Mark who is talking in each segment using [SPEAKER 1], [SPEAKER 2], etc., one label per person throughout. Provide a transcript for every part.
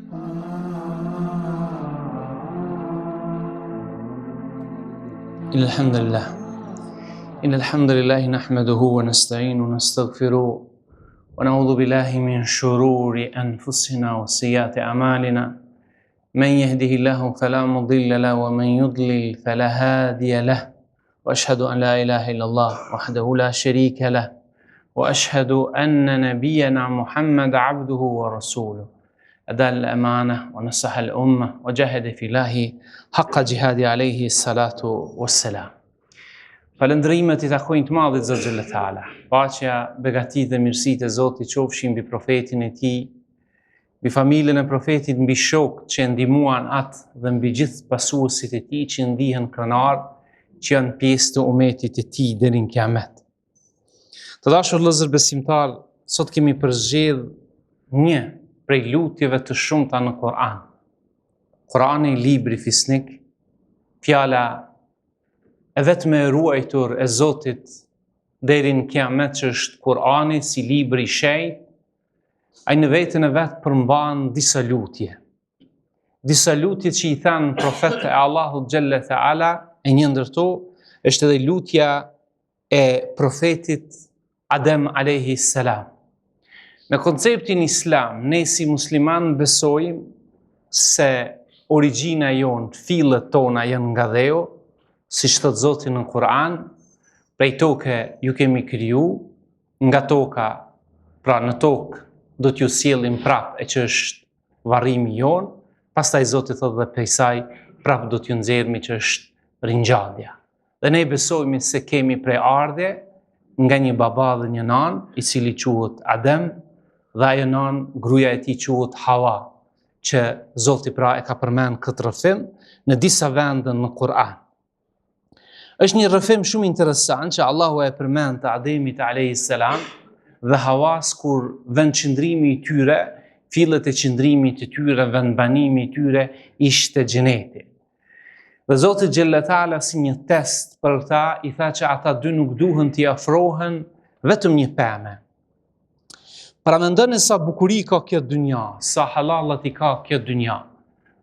[SPEAKER 1] إن الحمد لله نحمده ونستعينه ونستغفره ونعوذ بالله من شرور أنفسنا وسيئات أعمالنا من يهده الله فلا مضل له ومن يضلل فلا هادي له وأشهد أن لا إله إلا الله وحده لا شريك له وأشهد أن نبينا محمد عبده ورسوله أدى الأمانة ونصح الأمة وجاهد في الله حق جهاد عليه الصلاة والسلام. Falëndrimet I takojnë të madhit Zot xhalla taala. Paqja, begatit dhe mirësitë e Zotit qofshin mbi profetin e tij, mbi familjen e profetit, mbi shokët që ndihmuan atë dhe mbi gjithë pasuesit e tij që ndihen krenar, që janë pjesë të umetit të tij deri në kiamet. Të dashur vëllezër besimtar, sot kemi përzgjedh një prej lutjeve të shumta në Kur'an. Kur'ani, libri fisnik, fjala e vetme e ruajtur e Zotit deri në kiamet që është Kur'ani si libri I shenjtë, ai në vetën e vet përmban disa lutje. Disa lutje që I thanë profetë e Allahut xhalla taala, e një ndër to është edhe lutja e profetit Adem alayhi salam. Në konceptin islam, ne si musliman besojmë se origjina jonë, fillet tona janë nga dheu, si thot Zoti në Kur'an, prej toke ju kemi kriju, nga toka, pra në tokë do t'ju sjellim prap e që është varrimi jonë, pastaj Zoti thot dhe prej saj prap do t'ju nxjerrmi që është ringjallja. Dhe ne besojmë se kemi prej ardhje nga një baba dhe një nan, I cili quhet Adem, dhe ajo nan, gruaja e tij quhet Hawa, që Zoti pra e ka përmend këtë rrëfim në disa vende në Kur'an. Është një rrëfim shumë interesant që Allahu e përmend të Ademit alayhis salam dhe Hawas kur vendqëndrimi I tyre, fillet e qëndrimit të tyre, vendbanimi I tyre ishte xheneti. Dhe Zoti xhalla taala si një test për ta I tha që ata dy nuk duhen t'i afrohen vetëm një pemë. Para mendoni sa bukuri ka kjo dynja, sa halallat I ka kjo dynja.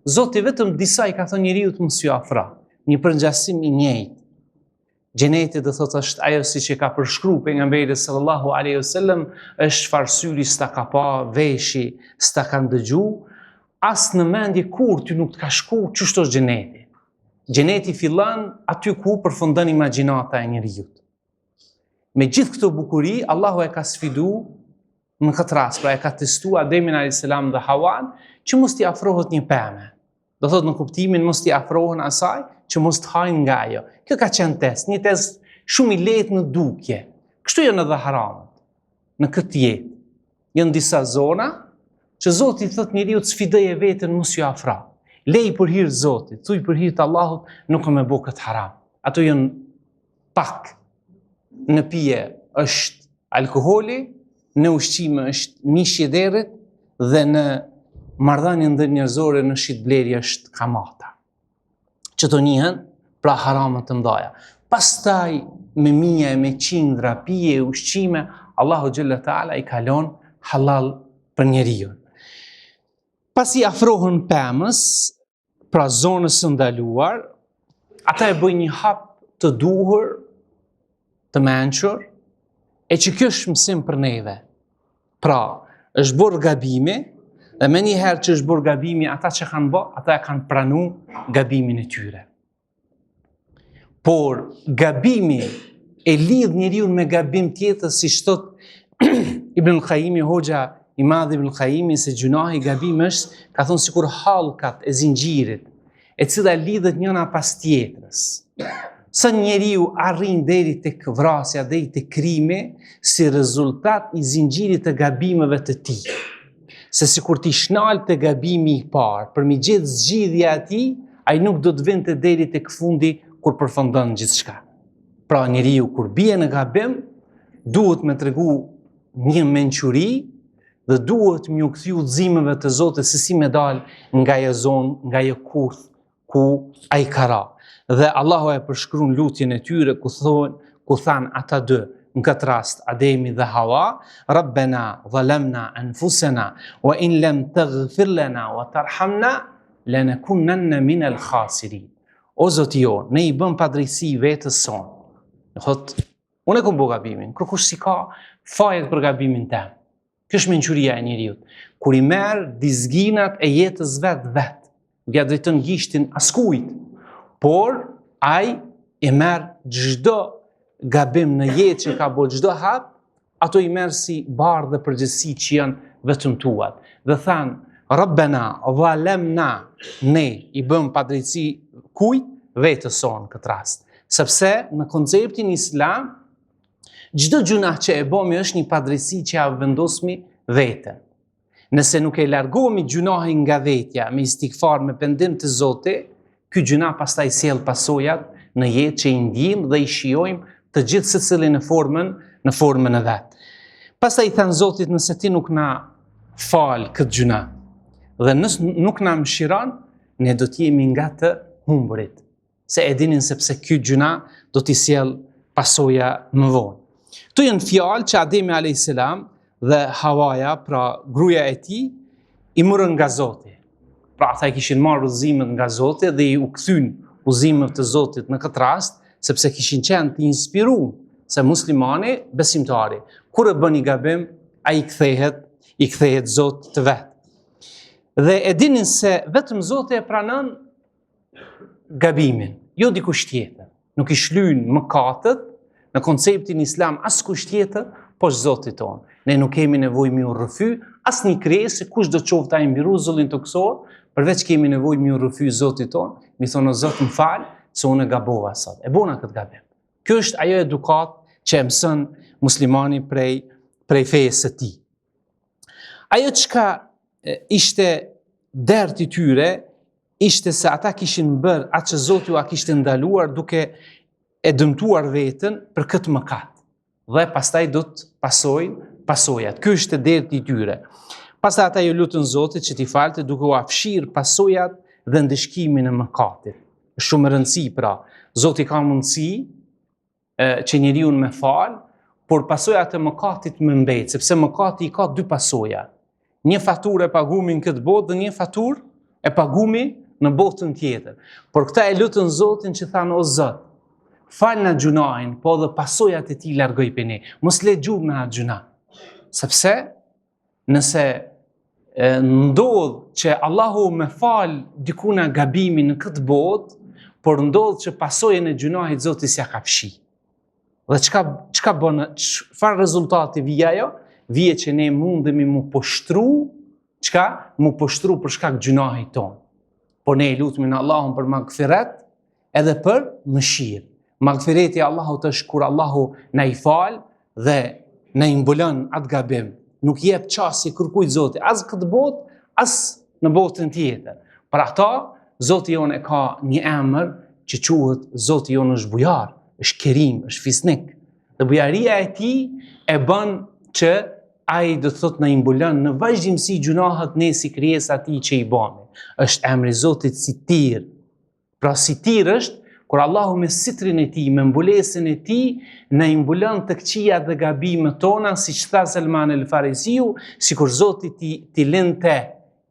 [SPEAKER 1] Zoti vetëm disa I ka thënë njeriu të mos ju afro. Një përngjasim I njëjtë. Xheneti do thotë është ajo siç e ka përshkruar pejgamberi sallallahu alaihi wasallam, është farsyri s'ta ka pa, veshi s'ta ka ndëgju, as në mendje kur ty nuk të ka shku ç'është xheneti. Xheneti fillon aty ku përfundon imagjinata e njeriu. Me gjithë këto bukuri, Allahu e ka sfidu në këtë rast, pra e ka testu Ademin alayhis salam dhe Hawan që mos t'i afrohet një pemë. Do thotë në kuptimin mos t'i afrohen asaj që mos të hajnë nga ajo. Kjo ka qenë test, një test shumë I lehtë në dukje. Kështu janë edhe haramat. Në këtë jetë janë disa zona që Zoti thotë njeriu të sfidoje veten mos ju afro. Lej për hir Zotit, thuj për hir të Allahut, nuk më bë këtë haram. Ato janë pak. Në pije është alkooli, në ushqime është mishi I derrit dhe në marrëdhënie ndërnjerëzore në shitblerje është kamata. Që të njihen pra haramat të mëdha. Pastaj me mia e me qindra pije e ushqime, Allahu xhalla taala I kalon halal për njeriu. Pasi afrohen pemës, pra zonës së ndaluar, ata e bëjnë një hap të duhur, të mençur, e që kjo është mësim për neve. Pra, është bërë gabimi, dhe me njëherë që është bërë gabimi, ata që kanë bë, ata e kanë pranu gabimin e tyre. Por, gabimi e lidh njeriu me gabim tjetër, si thot Ibn Qayyimi, hoxha I madh Ibn Qayyimi, se gjunahi gabim është, ka thonë sikur hallkat e zinxhirit, e cila lidhet njëna pas tjetrës. Sa njeriu arrin deri tek vrasja, deri tek krimi, si rezultat I zinxhirit të gabimeve të tij. Se sikur ti shnal të gabimi I parë, për mi gjithë zgjidhja e tij, ai nuk do të vinte deri tek fundi kur përfundon gjithçka. Pra njeriu kur bie në gabim, duhet me tregu një mençuri dhe duhet më u kthy udhëzimeve të Zotit se si me dal nga ajo zonë, nga ajo kurth ku ai ka ra. Dhe Allahu e përshkruan lutjen e tyre ku than ata dy, në këtë rast Ademi dhe Hawa, Rabbena zalamna anfusana wa in lam taghfir lana wa tarhamna lanakunanna min al-khasirin. O Zoti jo, ne I bëm padrejsi vetës sonë. Thot, unë e kom bo gabimin, kërkush si ka fajet për gabimin tem. Kjo është mençuria e njeriut. Kur I merr dizginat e jetës vetë, nuk ja drejton gishtin askujt, por ai I merr çdo gabim në jetë që ka bërë, çdo hap, ato I merr si barë dhe përgjegjësi që janë vetëm tuat. Dhe thanë, Rabbena zalamna, ne I bëm padrejti kujt? Vetës sonë këtë rast. Sepse në konceptin islam, çdo gjunah që e bëmi është një padrejti që ja vendosmi veten. Nëse nuk e largohemi gjunahin nga vetja, me istikfar, me pendim të Zotit, ky gjunah pastaj sjell pasojat në jetë që I ndjejmë dhe I shijojmë të gjithë secili në formën e vet. Pastaj I thanë Zotit, nëse ti nuk na fal këtë gjunah dhe nuk na mëshiron, ne do të jemi nga të humburit. Se e dinin sepse ky gjunah do t'i sjell pasoja më vonë. Këto janë fjalë që Ademi a.s. dhe Hawaja, pra gruaja e tij, I morën nga Zoti. Pra ata I kishin marrë udhëzimet nga Zoti dhe I u kthyn udhëzimet të Zotit në këtë rast, sepse kishin qenë të inspiruar se muslimani, besimtari, kur e bën I gabim, ai I kthehet Zot të vet. Dhe e dinin se vetëm Zoti e pranon gabimin, jo dikush tjetër. Nuk I shlyn mëkatet në konceptin islam askush tjetër, poshtë Zotit tonë. Ne nuk kemi nevojë mi u rrëfy asnjë krijesë, kush do qoftë ai mbi rrezullin të kësor, përveç kemi nevojë mi u rrëfy Zotit tonë, mi thonë o Zot më fal, se unë gabova sot. E bona këtë gabim. Kjo është ajo edukat që e mëson muslimani prej fesë së tij. Ajo çka ishte derti tyre, ishte se ata kishin bërë atë që Zoti u kishte ndaluar duke e dëmtuar veten për këtë mëkat. Dhe pastaj do të pasojat. Ky është derti I tyre. Pastaj ata ju lutën Zotit që t'i falte duke u afshir pasojat dhe ndëshkimin e mëkatit. Është shumë e rëndësishme pra. Zoti ka mundësi që njeriu me fal, por pasojat e mëkatit më mbet, sepse mëkati I ka dy pasoja. Një faturë e pagumi në këtë botë dhe një faturë e pagumi në botën tjetër. Por këta e lutën Zotin që thanë o Zot, fal na gjunahin, po dhe pasojat e tij largoj pe ne. Mos le gjurmë na gjuna. Sepse nëse ndodh që Allahu me fal dikuna gabimin në këtë botë, por ndodh që pasojën e gjunahit Zoti s'ja ka fshi. Dhe çka bën, çfarë rezultati vije ajo? Vije që ne mundemi mu poshtru, mu poshtru për shkak gjunahit tonë. Po ne lutemi në Allahun për magfiret edhe për mëshirë. Magfireti Allahut është kur Allahu na I fal dhe na I mbulon atë gabim. Nuk jep çasti kërkujt Zoti, as këtë botë, as në botën tjetër. Për ata, Zoti jon e ka një emër që quhet Zoti jon është bujar, është kerim, është fisnik. Dhe bujaria e tij e bën që ai do të thotë na I mbulon në vazhdimsi gjunahet ne si krijesa e tij që I bëmi. Është emri I Zotit Sitir. Pra Sitir është kur Allahu me sitrin e tij, me mbulesën e tij, na I mbulon të këqijat dhe gabimet tona, siç tha Salman el Farisiu, sikur Zoti ti lënte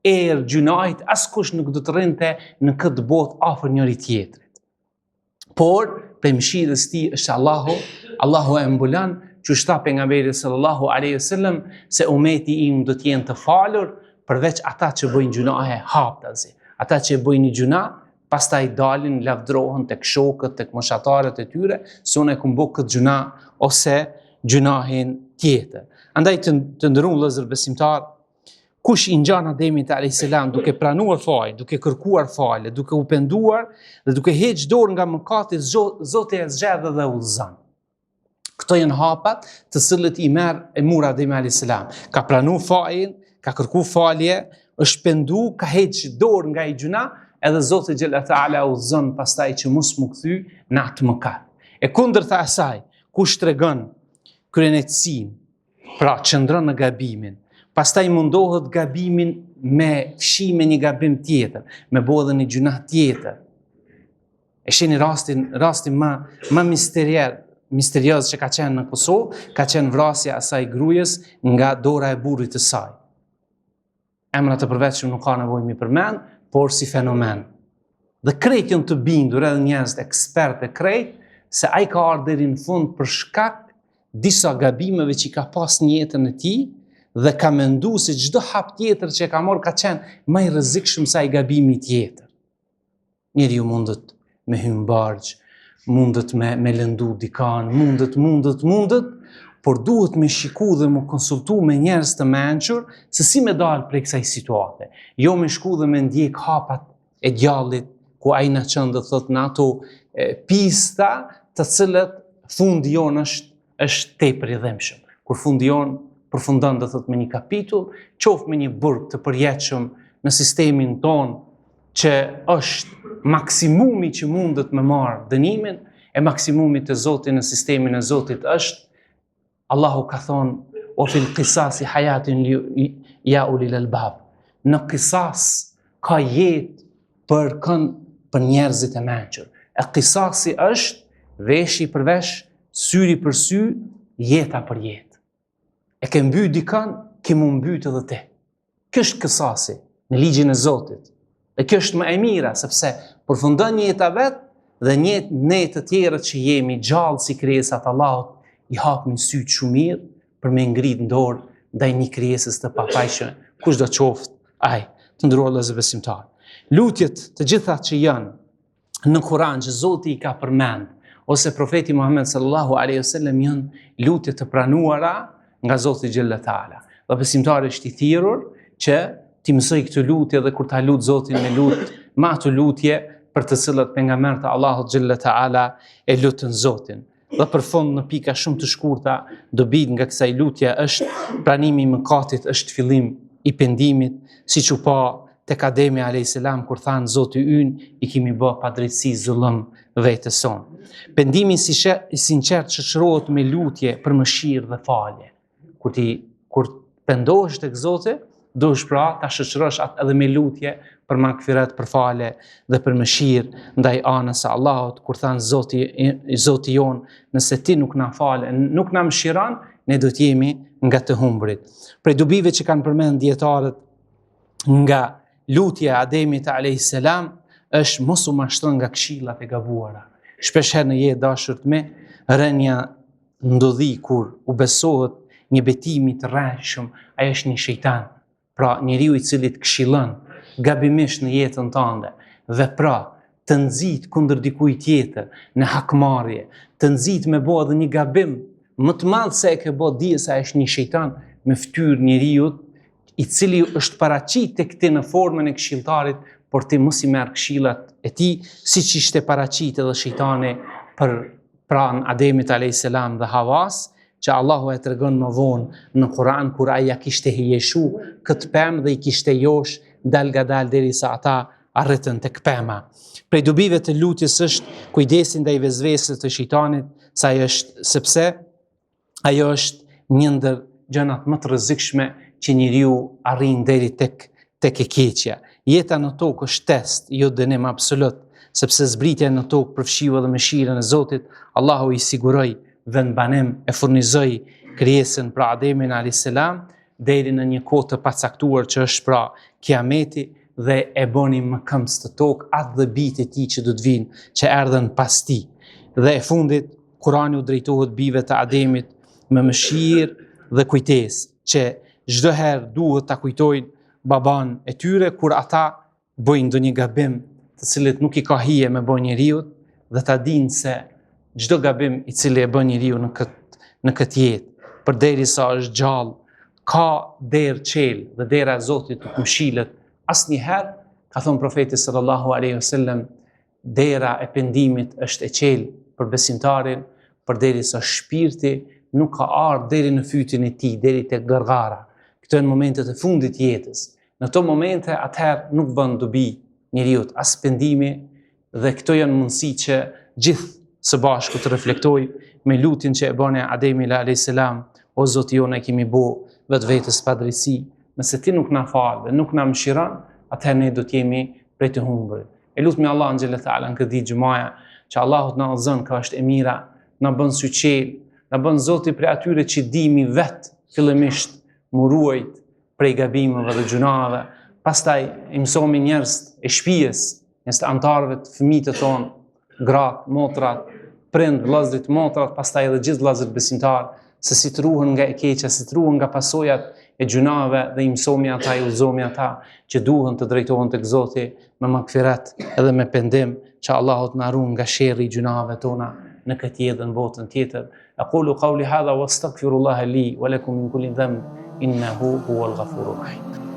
[SPEAKER 1] erë gjunahit, askush nuk do të rrinte në këtë botë afër njëri tjetrit. Por prej mëshirës tij është Allahu e mbulon, që shta pejgamberi sallallahu alaihi wasallam se umeti im do të jenë të falur, përveç ata që bëjnë gjunahe haptazi. Ata që bëjnë një gjunah, pastaj dalin, lavdrohen tek shokët, tek moshatarët e tyre, se unë e kam bërë këtë gjunah ose gjunahin tjetër. Andaj të nderuar vëllezër besimtar, kush I ngjan Ademit alayhis salam duke pranuar falje, duke kërkuar falje, duke u penduar dhe duke heqë dorë nga mëkati, Zoti e zgjedh dhe udhëzon. Këto janë hapat të cilët I mur Ademi alayhis salam. Ka pranuar faljen, ka kërkuar falje, është pendu, ka heqë dorë nga I gjuna, edhe Zoti xhella taala udhëzon pastaj që mos mu kthy në atë mëkat. E kundërta asaj, kush tregon krenetësinë, pra qëndron në gabimin, pastaj mundohet gabimin me fshi me një gabim tjetër, me bëu edhe një gjuna tjetër. E shihni rastin më misterial misterioz që ka qenë në Kosovë, ka qenë vrasja asaj grujes nga dora e burrit të saj. Emrat e përveçshëm nuk ka nevojë mi përmend, por si fenomen. Dhe krejt janë të bindur edhe njerëz ekspertë krejt se ai ka ardhur deri në fund për shkak disa gabimeve që ka pas në jetën e tij dhe ka menduar se çdo hap tjetër që ka marrë ka qenë më i rrezikshëm se ai gabimi tjetër. Njeriu mundet me hyrë bargj, mundet me lëndu dikan, mundet, por duhet me shiku dhe me konsultu me njerëz të mençur se si me dalë prej kësaj situate. Jo me shku dhe me ndjek hapat e djallit ku ai na çon dhe thot në ato pista të cilët fundi jon është tepër i dhëmshëm. Kur fundi jon përfundon dhe thot me një kapitull, qoftë me një burg të përjetshëm në sistemin ton që është maksimumi që mundet me marrë dënimin, e maksimumi të Zotit në sistemin e Zotit është, Allahu ka thonë, o fil qisasi hayatin ya ulil albab. Në qisas ka jetë për njerëzit e mençur. E qisasi është veshi për vesh, syri për sy, jeta për jetë. E ke mbyt dikan, ke mu mbyt edhe te. Kjo është qisasi në ligjin e Zotit. Dhe kjo është më e mira, sepse përfundon një jeta vetë dhe ne të tjerët që jemi gjallë si krijesat Allahut, i hapmin syt shumë mirë për me ngrit në dorë ndaj një krijesës të papajshme, kushdo qoftë ai, të nderuar vëllezër besimtar. Lutjet të gjitha që janë në Kur'an që Zoti i ka përmend, ose profeti Muhammed sallallahu alaihi wasallam janë lutje të pranuara nga Zoti xhella taala. Dhe besimtari është i thirrur që ti mësoj këtë lutje dhe kur ta lut Zotin me me ato lutje për të cilat pejgamberët e Allahut xhella taala e lutën Zotin. Dhe për fund në pika shumë të shkurta, dobit nga kësaj lutje është pranimi i mëkatit, është fillim i pendimit, siç u pa tek Ademi alayhis salam kur thanë Zoti ynë i kemi bë padrejtësi zullëm vetes son. Pendimi i sinqert shoqërohet me lutje për mëshirë dhe falje. Kur pendohesh tek Zoti, duhesh pra ta shoqërosh atë edhe me lutje për magfiret, për fale dhe për mëshirë ndaj anës së Allahut, kur thanë Zoti jon, nëse ti nuk na fal, nuk na mëshiron, ne do të jemi nga të humbrit. Prej dobive që kanë përmend dietarët nga lutja e Ademit alayhis salam është mos u mashtron nga këshillat e gabuara. Shpesh herë në jetë dashur të me, rënja ndodhi kur u besohet një betimi të rreshëm, ai është një shejtan. Pra njeriu i cili të këshillon gabimisht në jetën tënde dhe pra të nxit kundër dikujt tjetër në hakmarrje, të nxit me bë edhe një gabim më të madh se e ke bë dije se ai është një shejtan me fytyrë njeriu i cili është paraqit tek ti në formën e këshilltarit, por ti mos i merr këshillat e tij, siç ishte paraqit edhe shejtani për pran Ademit alayhis salam dhe Hawas, që Allahu e tregon më vonë në Kur'an kur ai ja kishte hijeshu këtë pemë dhe i kishte josh dal gadal derisa ata arritën tek pema. Prej dobive të lutjes është kujdesi ndaj vezvesës të shejtanit, sepse ajo është një ndër gjërat më të rrezikshme që njeriu arrin deri tek e keqja. Jeta në tokë është test, jo dënim absolut, sepse zbritja në tokë përfshiu edhe mëshirën e Zotit. Allahu i siguroi vend banim e furnizoi krijesën pra Ademin alayhis salam deri në një kohë të pacaktuar që është pra Kiameti dhe e boni më këmbës të tokë atë dhe bijtë e tij që do të vinë, që erdhën pas tij. Dhe e fundit Kurani u drejtohet bijve të Ademit me mëshirë dhe kujtesë, që çdo herë duhet ta kujtojnë baban e tyre kur ata bëjnë ndonjë gabim të cilët nuk i ka hije me bën njeriu dhe ta dinë se çdo gabim i cili e bën njeriu në këtë jetë, përderisa është gjallë, ka derë qelë dhe dera e Zotit nuk mshilet asnjëherë, ka thënë profeti sallallahu alaihi wasallam, dera e pendimit është e qelë për besimtarin, përderisa shpirti nuk ka ardhur deri në fytyn e tij, deri tek gargara. Këto janë momentet e fundit jetës. Në këto momente atëherë nuk bën dobi njeriu as pendimi dhe këto janë mundësi që gjithë së bashku të reflektoj me lutjen që e bëne Ademi alayhis salam, o Zoti jon, e kemi bo vetvetes padrejsi, nëse ti nuk na fal dhe nuk na mëshiron, atëherë ne do të jemi prej të humbur. E lutmi Allah xhella taala në këtë ditë xumaja që Allahu të na udhëzon ka është e mira, na bën syqel, na bën Zoti prej atyre që dimi vetë fillimisht mu ruajt prej gabimeve dhe gjunave, pastaj i mësomi njerëz e shtëpisë, njerëz të antarëve të fëmijët e tonë, gratë, motrat, prind, vëllezërit, motrat, pastaj edhe gjithë vëllezërit besimtarë, se si të ruhen nga e keqja, si të ruhen nga pasojat e gjunave dhe i mësomi ata, i udhëzomi ata që duhen të drejtohen tek Zoti me magfiret edhe me pendim, që Allahu të na ruan nga sherrri i gjunave tona në këtë jetë dhe në botën tjetër. Aqulu qawli hadha wastaghfirullaha li wa lakum min kulli dhanb innahu huwal ghafurur rahim.